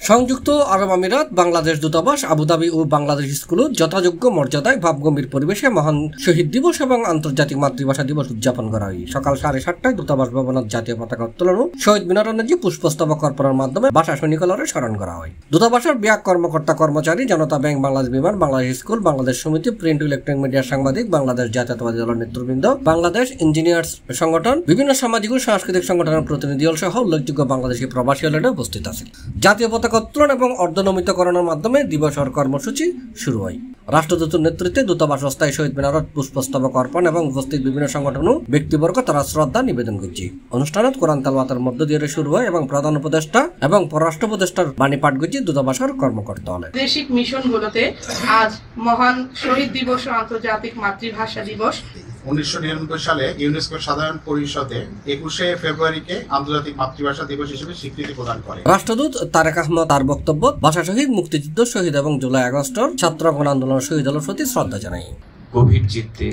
সংযুক্ত আরব আমিরাত বাংলাদেশ দূতাবাস আবুধাবি ও বাংলাদেশ স্কুল যথাযোগ্য মর্যাদায় ভাবগম্ভীর পরিবেশে মহান শহীদ দিবস এবং আন্তর্জাতিক মাতৃভাষা দিবস উদযাপন করা হয়। সকাল 7:30টায় দূতাবাস ভবনত জাতীয় পতাকা উত্তোলন ও শহীদ মিনার নজিব পুষ্পস্তবক অর্পণের মাধ্যমে ভাষা সৈনিকলরে স্মরণ করা হয়। দূতাবাসের বিভাগ কর্মকর্তা কর্মচারী, জনতা ব্যাংক, বাংলাদেশ বিমান, বাংলাদেশ স্কুল, বাংলাদেশ সমিতি, প্রিন্ট ইলেকট্রনিক মিডিয়ার সাংবাদিক, বাংলাদেশ জাতীয়তাবাদী দলের নেতৃবৃন্দ, বাংলাদেশ ইঞ্জিনিয়ার্স সংগঠন, বিভিন্ন সামাজিক ও সাংস্কৃতিক সংগঠনের প্রতিনিধি দল সহ উল্লেখযোগ্য বাংলাদেশি প্রবাসী হলেরা উপস্থিত আছেন। জাতীয় পতাকা উত্তোলন এবং অর্ধনমিতকরণের মাধ্যমে দিবসের কর্মসূচি শুরু হয়। রাষ্ট্রদূতের নেতৃত্বে দূতাবাস অস্থায়ী শহীদ মিনারত পুষ্পস্তবক অর্পণ এবং উপস্থিত বিভিন্ন সংগঠন ও ব্যক্তিবর্গ তারা শ্রদ্ধা নিবেদন করছে। অনুষ্ঠানত কোরআন তেলাওয়াতের মধ্য দিয়ে শুরু হয় এবং প্রধান উপদেষ্টা এবং পররাষ্ট্র উপদেষ্টার বাণী পাঠ করছে দূতাবাসের কর্মকর্তা হলে। বৈদেশিক মিশনগুলোতে আজ মহান শহীদ দিবস ও আন্তর্জাতিক মাতৃভাষা দিবস 1999 সালে ইউনেস্কো সাধারণ পরিষদে 21শে ফেব্রুয়ারিকে আন্তর্জাতিক মাতৃভাষা দিবস হিসেবে স্বীকৃতি প্রদান করে। রাষ্ট্রদূত তারেক আহমদ তার বক্তব্য ভাষা শহীদ, মুক্তিযুদ্ধ শহীদ এবং জুলাই আগস্টের ছাত্র গণ আন্দোলন শহীদ হলের প্রতি শ্রদ্ধা জানাই। গভীর চিত্তে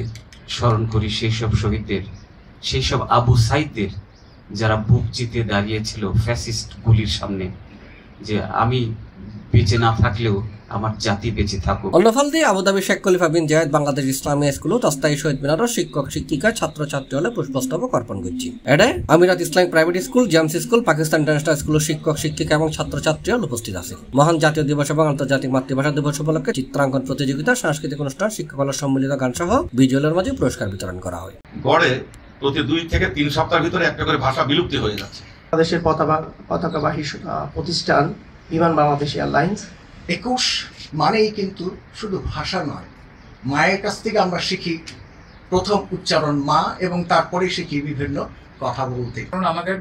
স্মরণ করি সেই সব শহীদদের, সেই সব আবু সাইদদের যারা বুক চিতে দাঁড়িয়েছিল ফ্যাসিস্ট গুলির সামনে, যে আমি বেঁচে না থাকলেও আমার জাতি বেঁচে থাকুক। অন্যফল দিয়ে আবুধাবি শেখ খলিফা বিন জায়েদ বাংলাদেশ ইসলামিয়া স্কুলত অস্থায়ী শহীদ মিনারের শিক্ষক শিক্ষিকা ছাত্রছাত্রী হলে পুষ্পস্তবক অর্পণ করছি। এডে আমিরাত Islamic private school, James school, Pakistan international স্কুলের শিক্ষক শিক্ষিকা এবং ছাত্রছাত্রী হল উপস্থিত আছে। মহান জাতীয় দিবস এবং আন্তর্জাতিক মাতৃভাষা দিবস উপলক্ষে চিত্রাঙ্কন প্রতিযোগিতা, সাংস্কৃতিক অনুষ্ঠান, শিক্ষকদের সম্মিলিত গান সহ বিজয়ীদের মাঝে পুরস্কার বিতরণ করা হয়। গড়ে প্রতি 2 থেকে 3 সপ্তাহের ভিতরে একটা করে ভাষা বিলুপ্তি হয়ে যাচ্ছে। বাংলাদেশের পতাকাবাহী প্রতিষ্ঠান বিমান বাংলাদেশ এয়ারলাইন্স। 21 মানেই কিন্তু শুধু ভাষা নয়, মায়ের কাছ থেকে আমরা শিখি প্রথম উচ্চারণ মা, এবং তারপরে শিখি বিভিন্ন কথা বলতে। আমাদের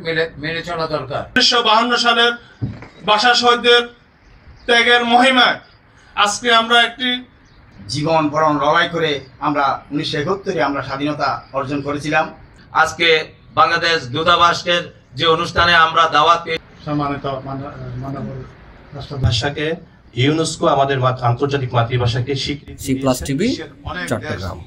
মেনে চলা দরকার। 1952 সালের ভাষা শহীদদের ত্যাগের মহিমায় আজকে আমরা একটি জীবন বরণ লড়াই করে আমরা 1971 আমরা স্বাধীনতা অর্জন করেছিলাম। আজকে বাংলাদেশ দূতাবাসের যে অনুষ্ঠানে আমরা দাওয়াত পেয়ে সম্মানিত মাননীয় রাষ্ট্রভাষাকে ইউনেস্কো আমাদের আন্তর্জাতিক মাতৃভাষাকে স্বীকৃতি। C+ TV Chittagong.